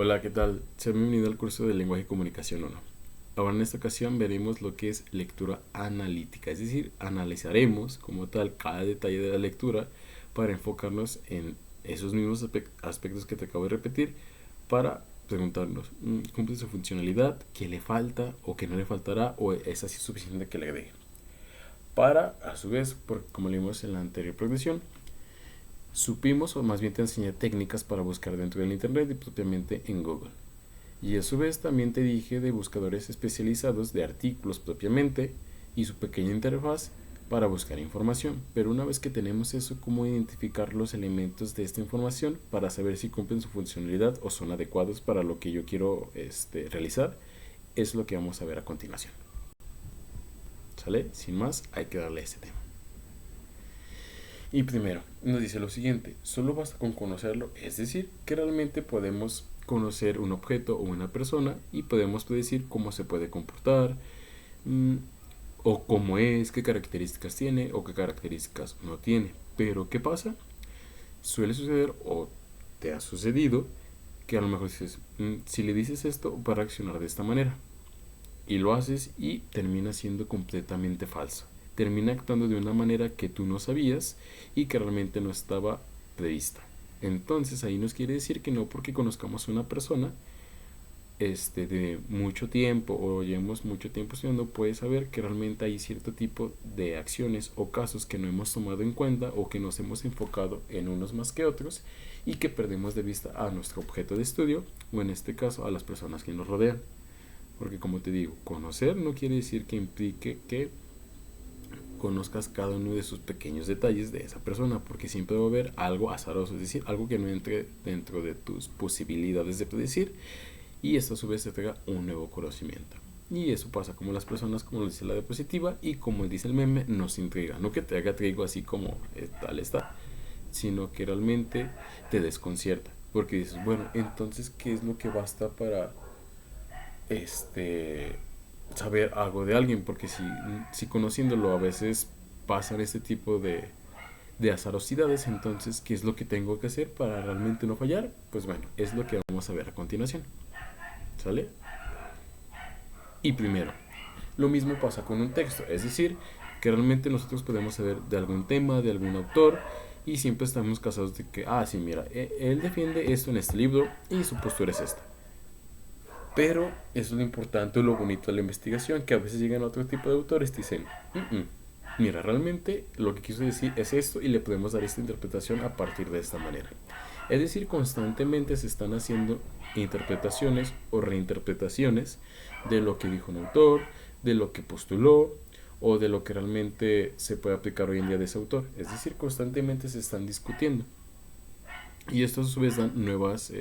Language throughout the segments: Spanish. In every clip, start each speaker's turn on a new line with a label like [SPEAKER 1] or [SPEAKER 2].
[SPEAKER 1] Hola, ¿qué tal? Sean bienvenidos al curso de Lenguaje y Comunicación 1. Ahora en esta ocasión veremos lo que es lectura analítica, es decir, analizaremos como tal cada detalle de la lectura para enfocarnos en esos mismos aspectos que te acabo de repetir para preguntarnos, ¿cumple su funcionalidad? ¿Qué le falta o qué no le faltará? ¿O es así suficiente que le agregue? Para, a su vez, como leímos en la anterior progresión, supimos, o más bien te enseñé técnicas para buscar dentro del internet y propiamente en Google. Y a su vez también te dije de buscadores especializados de artículos propiamente y su pequeña interfaz para buscar información. Pero una vez que tenemos eso, ¿cómo identificar los elementos de esta información para saber si cumplen su funcionalidad o son adecuados para lo que yo quiero realizar? Es lo que vamos a ver a continuación. ¿Sale? Sin más, hay que darle a este tema. Y primero, nos dice lo siguiente, solo basta con conocerlo, es decir, que realmente podemos conocer un objeto o una persona y podemos predecir cómo se puede comportar, o cómo es, qué características tiene o qué características no tiene. Pero ¿qué pasa? Suele suceder o te ha sucedido que a lo mejor dices, si le dices esto va a reaccionar de esta manera. Y lo haces y termina siendo completamente falso. Termina actuando de una manera que tú no sabías y que realmente no estaba prevista. Entonces ahí nos quiere decir que no porque conozcamos a una persona de mucho tiempo o llevemos mucho tiempo estudiando, puede saber que realmente hay cierto tipo de acciones o casos que no hemos tomado en cuenta o que nos hemos enfocado en unos más que otros y que perdemos de vista a nuestro objeto de estudio o en este caso a las personas que nos rodean. Porque como te digo, conocer no quiere decir que implique que conozcas cada uno de sus pequeños detalles de esa persona, porque siempre va a haber algo azaroso, es decir, algo que no entre dentro de tus posibilidades de predecir y esto a su vez te traiga un nuevo conocimiento. Y eso pasa como las personas, como dice la diapositiva y como dice el meme, nos intriga, no que te haga trigo así como tal está, sino que realmente te desconcierta, porque dices, bueno, entonces, ¿qué es lo que basta para saber algo de alguien? Porque si conociéndolo a veces pasan este tipo de azarosidades, entonces ¿qué es lo que tengo que hacer para realmente no fallar? Pues bueno, es lo que vamos a ver a continuación. ¿Sale? Y primero, lo mismo pasa con un texto, es decir, que realmente nosotros podemos saber de algún tema, de algún autor, y siempre estamos casados de que, sí, mira, él defiende esto en este libro y su postura es esta. Pero eso es lo importante, lo bonito de la investigación, que a veces llegan otro tipo de autores y dicen, mira, realmente lo que quiso decir es esto y le podemos dar esta interpretación a partir de esta manera. Es decir, constantemente se están haciendo interpretaciones o reinterpretaciones de lo que dijo un autor, de lo que postuló o de lo que realmente se puede aplicar hoy en día de ese autor. Es decir, constantemente se están discutiendo. Y esto a su vez dan nuevas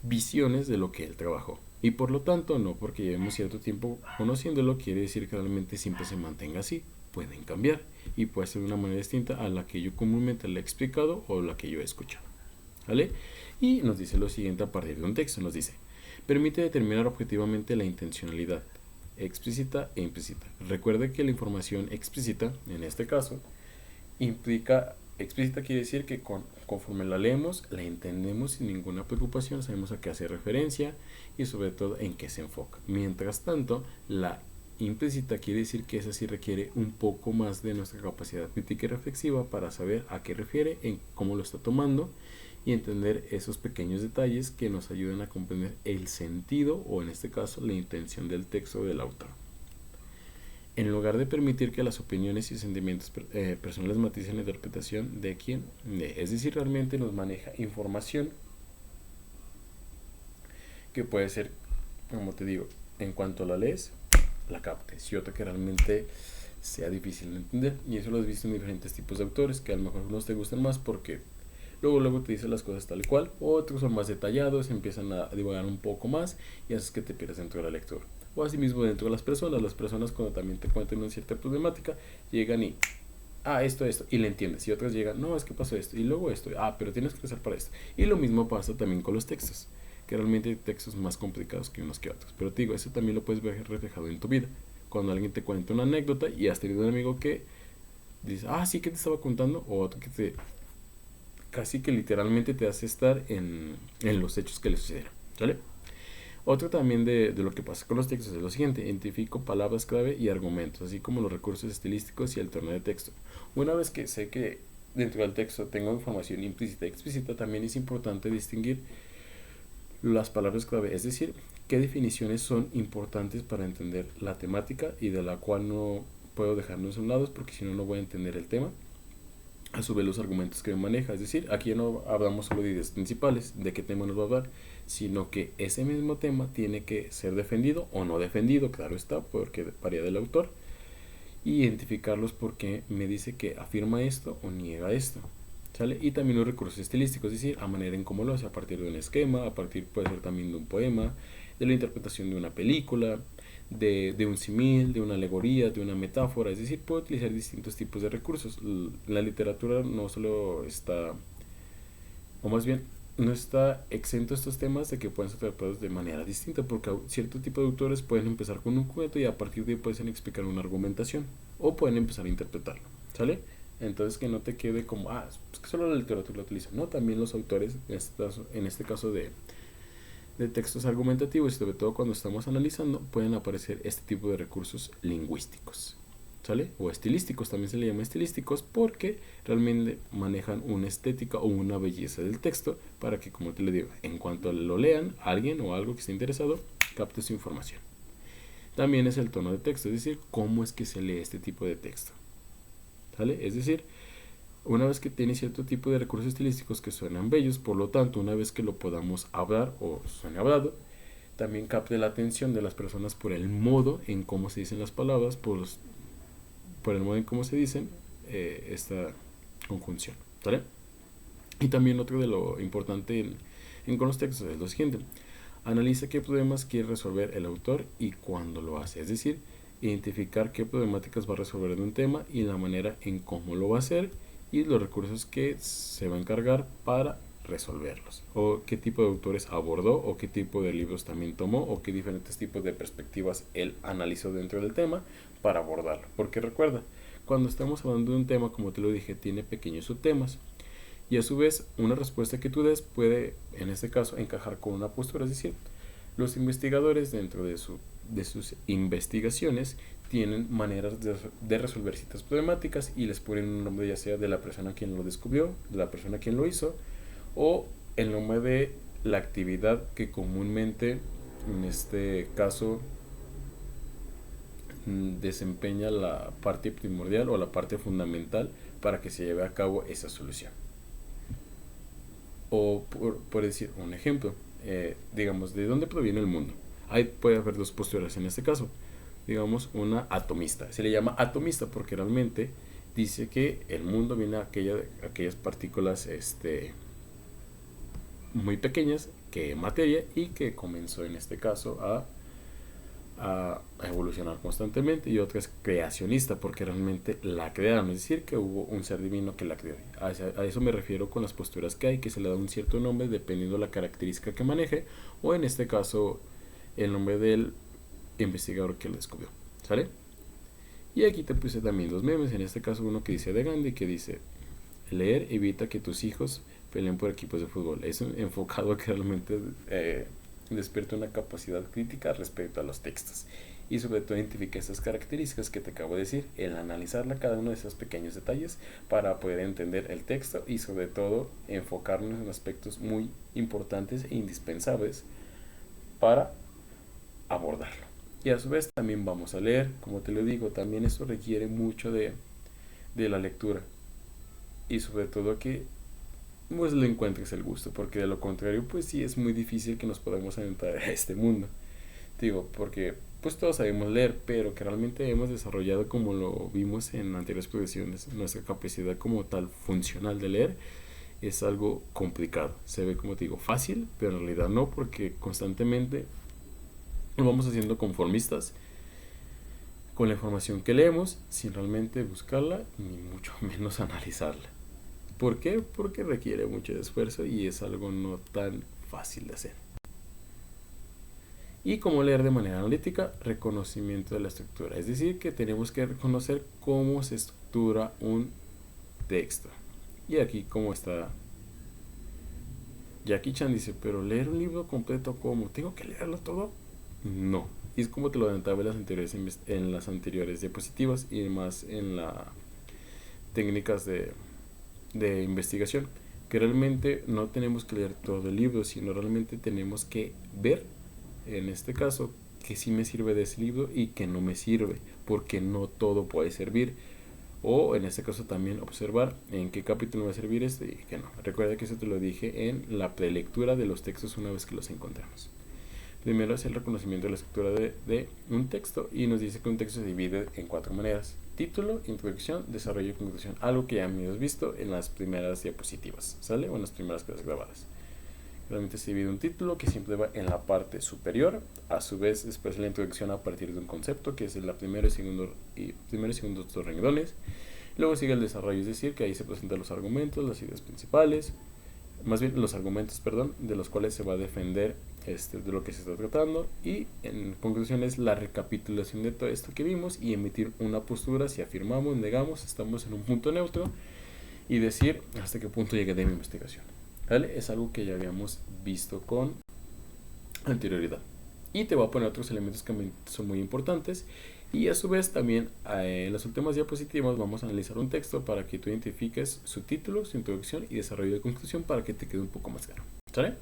[SPEAKER 1] visiones de lo que él trabajó. Y por lo tanto, no porque llevemos cierto tiempo conociéndolo, quiere decir que realmente siempre se mantenga así. Pueden cambiar y puede ser de una manera distinta a la que yo comúnmente le he explicado o la que yo he escuchado. ¿Vale? Y nos dice lo siguiente a partir de un texto. Nos dice, permite determinar objetivamente la intencionalidad explícita e implícita. Recuerde que la información explícita, en este caso, implica, explícita quiere decir que conforme la leemos, la entendemos sin ninguna preocupación, sabemos a qué hace referencia y sobre todo en qué se enfoca. Mientras tanto, la implícita quiere decir que esa sí requiere un poco más de nuestra capacidad crítica y reflexiva para saber a qué refiere, en cómo lo está tomando y entender esos pequeños detalles que nos ayudan a comprender el sentido o en este caso la intención del texto del autor. En lugar de permitir que las opiniones y sentimientos personales maticen la interpretación de quien, es decir, realmente nos maneja información que puede ser, como te digo, en cuanto la lees, la captes, y otra que realmente sea difícil de entender. Y eso lo has visto en diferentes tipos de autores, que a lo mejor unos te gustan más porque luego te dicen las cosas tal cual, otros son más detallados, empiezan a divagar un poco más y haces que te pierdas dentro de la lectura. O así mismo dentro de las personas cuando también te cuentan una cierta problemática, llegan y, esto, y le entiendes. Y otras llegan, no, es que pasó esto, y luego esto, pero tienes que hacer para esto. Y lo mismo pasa también con los textos, que realmente hay textos más complicados que unos que otros. Pero te digo, eso también lo puedes ver reflejado en tu vida. Cuando alguien te cuenta una anécdota y has tenido un amigo que dice, sí, que te estaba contando, o otro que te casi que literalmente te hace estar en los hechos que le sucedieron, ¿sale? Otro también de lo que pasa con los textos es lo siguiente: identifico palabras clave y argumentos, así como los recursos estilísticos y el tono de texto. Una vez que sé que dentro del texto tengo información implícita y explícita, también es importante distinguir las palabras clave, es decir, qué definiciones son importantes para entender la temática y de la cual no puedo dejarnos a un lado, porque si no, no voy a entender el tema. A su vez, los argumentos que maneja, es decir, aquí ya no hablamos solo de ideas principales, de qué tema nos va a hablar, sino que ese mismo tema tiene que ser defendido o no defendido, claro está, porque varía del autor, y identificarlos porque me dice que afirma esto o niega esto, ¿sale? Y también los recursos estilísticos, es decir, a manera en cómo lo hace, a partir de un esquema, a partir puede ser también de un poema, de la interpretación de una película, de un símil, de una alegoría, de una metáfora, es decir, puede utilizar distintos tipos de recursos. La literatura no solo está, o más bien, no está exento a estos temas de que pueden ser tratados de manera distinta, porque cierto tipo de autores pueden empezar con un cuento y a partir de ahí pueden explicar una argumentación, o pueden empezar a interpretarlo, ¿sale? Entonces que no te quede como, pues que solo la literatura lo utiliza, no, también los autores, en este caso de textos argumentativos y sobre todo cuando estamos analizando, pueden aparecer este tipo de recursos lingüísticos, ¿sale? O estilísticos, también se le llama estilísticos porque realmente manejan una estética o una belleza del texto para que, como te le digo, en cuanto lo lean, alguien o algo que esté interesado, capte su información. También es el tono de texto, es decir, cómo es que se lee este tipo de texto, ¿sale? Es decir, una vez que tiene cierto tipo de recursos estilísticos que suenan bellos, por lo tanto, una vez que lo podamos hablar o suene hablado, también capte la atención de las personas por el modo en cómo se dicen las palabras, por el modo en cómo se dicen esta conjunción, ¿vale? Y también otro de lo importante con los textos es lo siguiente: analiza qué problemas quiere resolver el autor y cuándo lo hace, es decir, identificar qué problemáticas va a resolver de un tema y la manera en cómo lo va a hacer y los recursos que se va a encargar para resolverlos, o qué tipo de autores abordó, o qué tipo de libros también tomó, o qué diferentes tipos de perspectivas él analizó dentro del tema para abordarlo. Porque recuerda, cuando estamos hablando de un tema, como te lo dije, tiene pequeños subtemas, y a su vez una respuesta que tú des puede, en este caso, encajar con una postura. Es decir, los investigadores dentro de sus investigaciones tienen maneras de resolver ciertas problemáticas y les ponen un nombre, ya sea de la persona quien lo descubrió, de la persona quien lo hizo, o el nombre de la actividad que comúnmente, en este caso, desempeña la parte primordial o la parte fundamental para que se lleve a cabo esa solución. O por decir un ejemplo, digamos, ¿de dónde proviene el mundo? Ahí puede haber dos posturas en este caso. Digamos, una atomista. Se le llama atomista porque realmente dice que el mundo viene a aquellas partículas muy pequeñas que materia y que comenzó en este caso a evolucionar constantemente, y otra es creacionista porque realmente la crearon, es decir, que hubo un ser divino que la creó. A eso me refiero con las posturas que hay, que se le da un cierto nombre dependiendo de la característica que maneje, o en este caso el nombre del investigador que lo descubrió, ¿sale? Y aquí te puse también dos memes, en este caso uno que dice de Gandhi, que dice: leer evita que tus hijos peleen por equipos de fútbol. Es enfocado a que realmente despierta una capacidad crítica respecto a los textos y sobre todo identifica esas características que te acabo de decir, el analizarla cada uno de esos pequeños detalles para poder entender el texto y sobre todo enfocarnos en aspectos muy importantes e indispensables para abordarlo. Y a su vez también vamos a leer, como te lo digo, también esto requiere mucho de la lectura y sobre todo que pues le encuentres el gusto, porque de lo contrario pues sí es muy difícil que nos podamos adentrar a este mundo. Digo, porque pues todos sabemos leer, pero que realmente hemos desarrollado, como lo vimos en anteriores producciones, nuestra capacidad como tal funcional de leer es algo complicado. Se ve, como te digo, fácil, pero en realidad no, porque constantemente nos vamos haciendo conformistas con la información que leemos sin realmente buscarla ni mucho menos analizarla. ¿Por qué? Porque requiere mucho esfuerzo y es algo no tan fácil de hacer. Y cómo leer de manera analítica, reconocimiento de la estructura. Es decir, que tenemos que reconocer cómo se estructura un texto. Y aquí cómo está Jackie Chan dice, pero leer un libro completo, ¿cómo? ¿Tengo que leerlo todo? No. Y es como te lo adelantaba en las anteriores diapositivas y más en las técnicas de investigación, que realmente no tenemos que leer todo el libro, sino realmente tenemos que ver, en este caso, que sí me sirve de ese libro y que no me sirve, porque no todo puede servir. O en este caso también observar en qué capítulo va a servir este y que no. Recuerda que eso te lo dije en la prelectura de los textos una vez que los encontramos. Primero es el reconocimiento de la estructura de un texto y nos dice que un texto se divide en 4 maneras: título, introducción, desarrollo y conclusión. Algo que ya me has visto en las primeras diapositivas, ¿sale? O en las primeras clases grabadas. Realmente se divide un título que siempre va en la parte superior. A su vez, después la introducción a partir de un concepto, que es la primero y segundo dos renglones. Luego sigue el desarrollo, es decir, que ahí se presentan los argumentos, las ideas principales, más bien los argumentos, perdón, de los cuales se va a defender de lo que se está tratando. Y en conclusión es la recapitulación de todo esto que vimos y emitir una postura si afirmamos, negamos, estamos en un punto neutro y decir hasta qué punto llegué de mi investigación. ¿Vale? Es algo que ya habíamos visto con anterioridad. Y te voy a poner otros elementos que son muy importantes. Y a su vez también en las últimas diapositivas vamos a analizar un texto para que tú identifiques su título, su introducción y desarrollo de conclusión para que te quede un poco más claro. ¿Sale?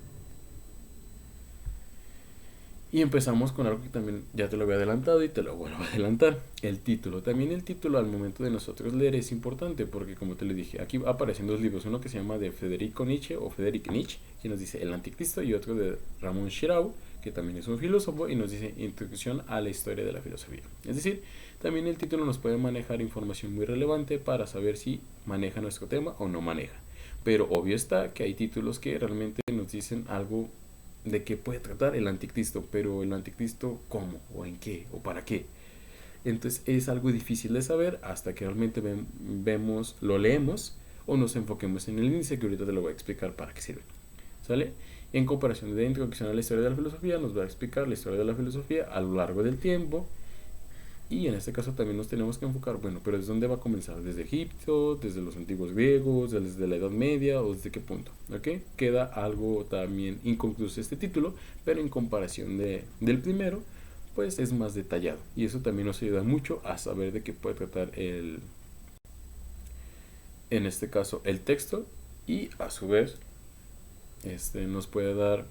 [SPEAKER 1] Y empezamos con algo que también ya te lo había adelantado y te lo vuelvo a adelantar: el título. También el título al momento de nosotros leer es importante porque, como te lo dije, aquí aparecen 2 libros, uno que se llama de Federico Nietzsche o Friedrich Nietzsche, que nos dice El Anticristo, y otro de Ramón Shirau, que también es un filósofo, y nos dice Introducción a la historia de la filosofía. Es decir, también el título nos puede manejar información muy relevante para saber si maneja nuestro tema o no maneja. Pero obvio está que hay títulos que realmente nos dicen algo de qué puede tratar el anticristo, pero el anticristo cómo, o en qué, o para qué. Entonces es algo difícil de saber hasta que realmente vemos, lo leemos o nos enfoquemos en el índice, que ahorita te lo voy a explicar para qué sirve. ¿Sale? En comparación de introducción a la historia de la filosofía, nos va a explicar la historia de la filosofía a lo largo del tiempo. Y en este caso también nos tenemos que enfocar, bueno, pero ¿desde dónde va a comenzar? ¿Desde Egipto? ¿Desde los antiguos griegos? ¿Desde la Edad Media? ¿O desde qué punto? ¿Ok? Queda algo también inconcluso este título, pero en comparación del primero, pues es más detallado. Y eso también nos ayuda mucho a saber de qué puede tratar en este caso, el texto. Y a su vez, nos puede dar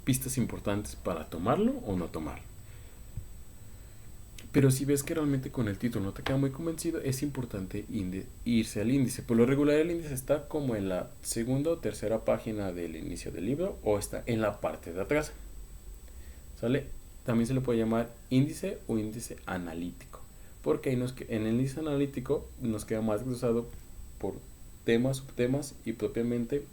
[SPEAKER 1] pistas importantes para tomarlo o no tomarlo. Pero si ves que realmente con el título no te queda muy convencido, es importante irse al índice. Por lo regular el índice está como en la segunda o tercera página del inicio del libro, o está en la parte de atrás. ¿Sale? También se le puede llamar índice o índice analítico, porque ahí en el índice analítico nos queda más desglosado por temas, subtemas y propiamente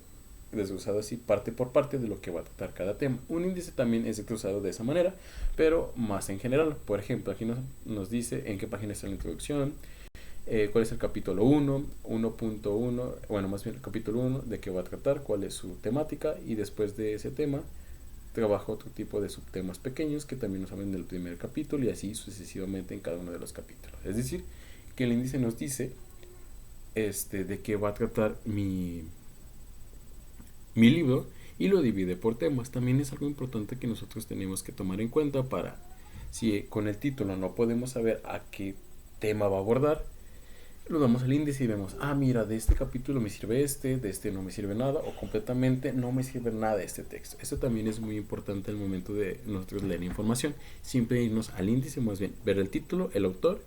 [SPEAKER 1] desglosado así parte por parte de lo que va a tratar cada tema. Un índice también es desglosado de esa manera, pero más en general. Por ejemplo, aquí nos dice en qué página está la introducción, cuál es el capítulo 1, 1.1, bueno, más bien el capítulo 1, de qué va a tratar, cuál es su temática, y después de ese tema trabaja otro tipo de subtemas pequeños que también nos hablan del primer capítulo y así sucesivamente en cada uno de los capítulos. Es decir, que el índice nos dice de qué va a tratar mi libro y lo divide por temas. También es algo importante que nosotros tenemos que tomar en cuenta para, si con el título no podemos saber a qué tema va a abordar, lo damos al índice y vemos, mira, de este capítulo me sirve de este no me sirve nada, o completamente no me sirve nada de este texto. Eso también es muy importante al momento de nosotros leer información. Siempre irnos al índice, más bien ver el título, el autor.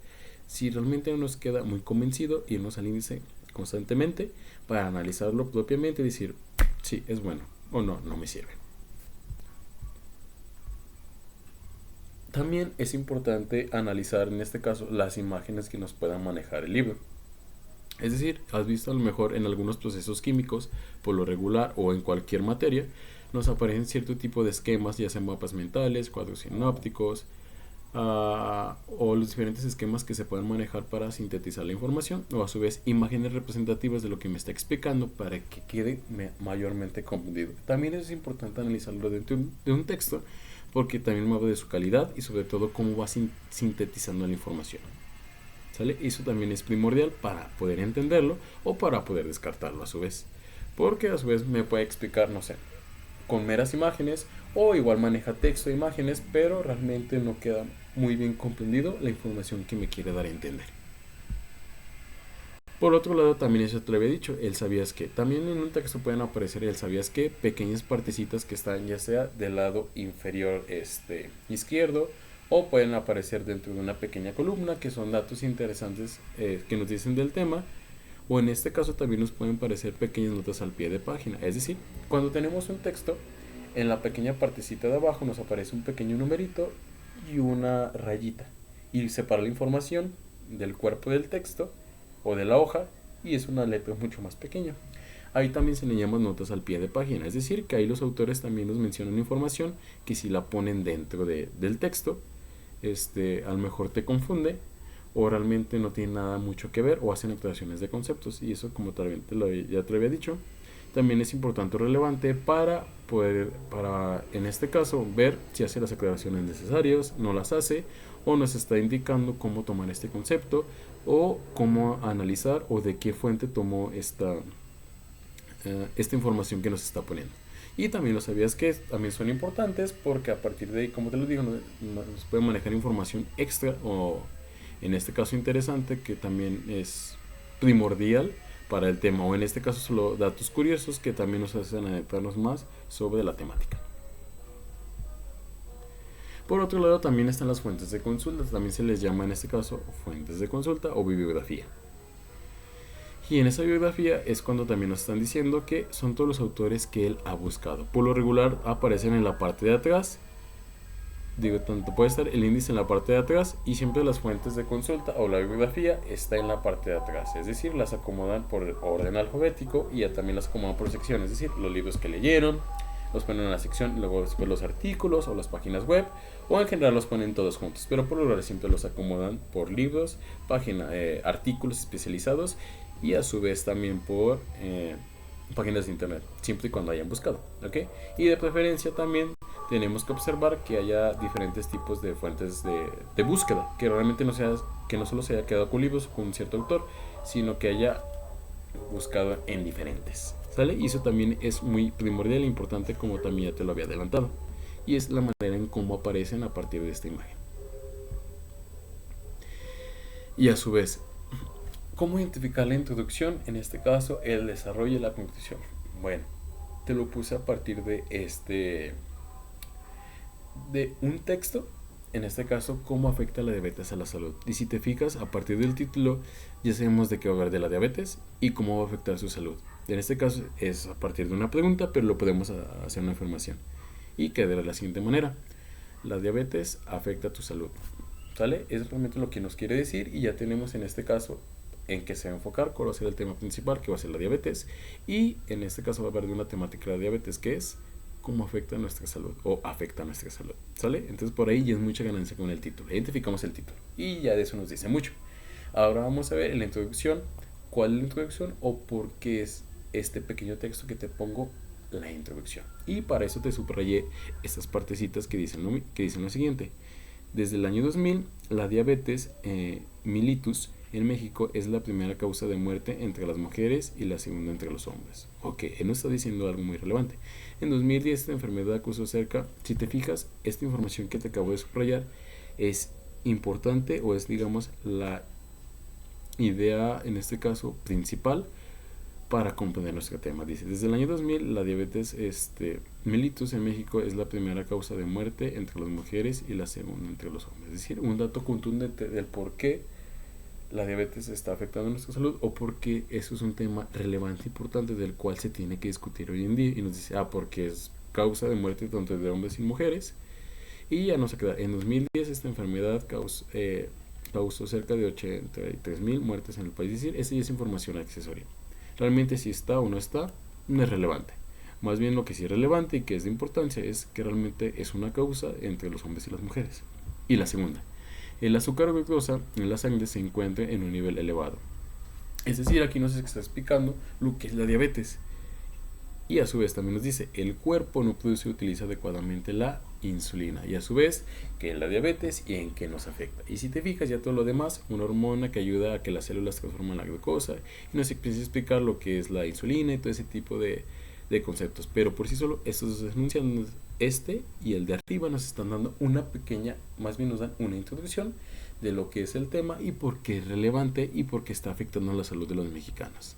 [SPEAKER 1] Si realmente no nos queda muy convencido, irnos al índice constantemente para analizarlo propiamente y decir, sí, es bueno, o no, no me sirve. También es importante analizar en este caso las imágenes que nos puedan manejar el libro. Es decir, has visto a lo mejor en algunos procesos químicos, por lo regular o en cualquier materia, nos aparecen cierto tipo de esquemas, ya sean mapas mentales, cuadros sinópticos, o los diferentes esquemas que se pueden manejar para sintetizar la información, o a su vez imágenes representativas de lo que me está explicando para que quede mayormente comprendido. También es importante analizarlo dentro de un texto, porque también me habla de su calidad y sobre todo cómo va sintetizando la información. ¿Sale? Eso también es primordial para poder entenderlo o para poder descartarlo a su vez, porque a su vez me puede explicar, no sé, con meras imágenes, o igual maneja texto e imágenes, pero realmente no queda muy bien comprendido la información que me quiere dar a entender. Por otro lado, también eso te lo había dicho, el sabías que. También en un texto pueden aparecer el sabías que, pequeñas partecitas que están ya sea del lado inferior izquierdo, o pueden aparecer dentro de una pequeña columna, que son datos interesantes que nos dicen del tema, o en este caso también nos pueden aparecer pequeñas notas al pie de página. Es decir, cuando tenemos un texto, en la pequeña partecita de abajo nos aparece un pequeño numerito y una rayita, y separa la información del cuerpo del texto o de la hoja, y es una letra mucho más pequeña. Ahí también se le llama notas al pie de página, es decir, que ahí los autores también nos mencionan información que si la ponen dentro del texto, a lo mejor te confunde o realmente no tiene nada mucho que ver, o hacen aclaraciones de conceptos, y eso, como también ya te lo había dicho, también es importante o relevante para poder, en este caso, ver si hace las aclaraciones necesarias, no las hace, o nos está indicando cómo tomar este concepto, o cómo analizar, o de qué fuente tomó esta información que nos está poniendo. Y también lo sabías que también son importantes, porque a partir de ahí, como te lo digo, nos pueden manejar información extra, o en este caso interesante, que también es primordial para el tema, o en este caso solo datos curiosos que también nos hacen adentrarnos más sobre la temática. Por otro lado, también están las fuentes de consulta, también se les llama en este caso fuentes de consulta o bibliografía. Y en esa bibliografía es cuando también nos están diciendo que son todos los autores que él ha buscado. Por lo regular aparecen en la parte de atrás. Tanto puede estar el índice en la parte de atrás, y siempre las fuentes de consulta o la bibliografía está en la parte de atrás. Es decir, las acomodan por orden alfabético, y ya también las acomodan por sección. Es decir, los libros que leyeron los ponen en la sección, luego después los artículos o las páginas web, o en general los ponen todos juntos, pero por lo general siempre los acomodan por libros, artículos especializados, y a su vez también por páginas de internet, siempre y cuando hayan buscado, ¿ok? Y de preferencia también tenemos que observar que haya diferentes tipos de fuentes de búsqueda, que realmente que no solo se haya quedado con libros con un cierto autor, sino que haya buscado en diferentes, ¿sale? Y eso también es muy primordial e importante, como también ya te lo había adelantado, y es la manera en cómo aparecen a partir de esta imagen. Y a su vez, ¿cómo identificar la introducción? En este caso, el desarrollo y la conclusión. Bueno, te lo puse a partir de un texto, en este caso, cómo afecta la diabetes a la salud. Y si te fijas, a partir del título ya sabemos de qué va a hablar de la diabetes y cómo va a afectar su salud. En este caso es a partir de una pregunta, pero lo podemos hacer una afirmación, y queda de la siguiente manera: la diabetes afecta tu salud, ¿sale? Es realmente lo que nos quiere decir, y ya tenemos en este caso en qué se va a enfocar, cuál va a ser el tema principal, que va a ser la diabetes, y en este caso va a hablar de una temática de la diabetes, que es cómo afecta nuestra salud, o afecta nuestra salud, ¿sale? Entonces por ahí ya es mucha ganancia con el título. Identificamos el título y ya de eso nos dice mucho. Ahora vamos a ver en la introducción cuál es la introducción, o por qué es este pequeño texto que te pongo la introducción. Y para eso te subrayé estas partecitas que dicen lo siguiente: desde el año 2000, la diabetes mellitus en México es la primera causa de muerte entre las mujeres y la segunda entre los hombres. Ok, él nos está diciendo algo muy relevante. En 2010 esta enfermedad causó cerca, si te fijas, esta información que te acabo de subrayar es importante, o es, digamos, la idea, en este caso, principal para comprender nuestro tema. Dice, desde el año 2000, la diabetes mellitus en México es la primera causa de muerte entre las mujeres y la segunda entre los hombres. Es decir, un dato contundente del por qué la diabetes está afectando nuestra salud, o porque eso es un tema relevante e importante del cual se tiene que discutir hoy en día. Y nos dice, porque es causa de muerte tanto de hombres y mujeres. Y ya no se queda. En 2010 esta enfermedad causó cerca de 83,000 muertes en el país. Es decir, esa ya es información accesoria. Realmente si está o no está, no es relevante. Más bien lo que sí es relevante y que es de importancia es que realmente es una causa entre los hombres y las mujeres. Y la segunda: el azúcar o glucosa en la sangre se encuentra en un nivel elevado. Es decir, aquí nos está explicando lo que es la diabetes. Y a su vez también nos dice, el cuerpo no produce o utiliza adecuadamente la insulina. Y a su vez, qué es la diabetes y en qué nos afecta. Y si te fijas, ya todo lo demás, una hormona que ayuda a que las células transformen la glucosa. Y nos empieza a explicar lo que es la insulina y todo ese tipo de de conceptos, pero por sí solo estos dos enunciados, este y el de arriba, nos están dando una pequeña, más bien nos dan una introducción de lo que es el tema y por qué es relevante y por qué está afectando la salud de los mexicanos.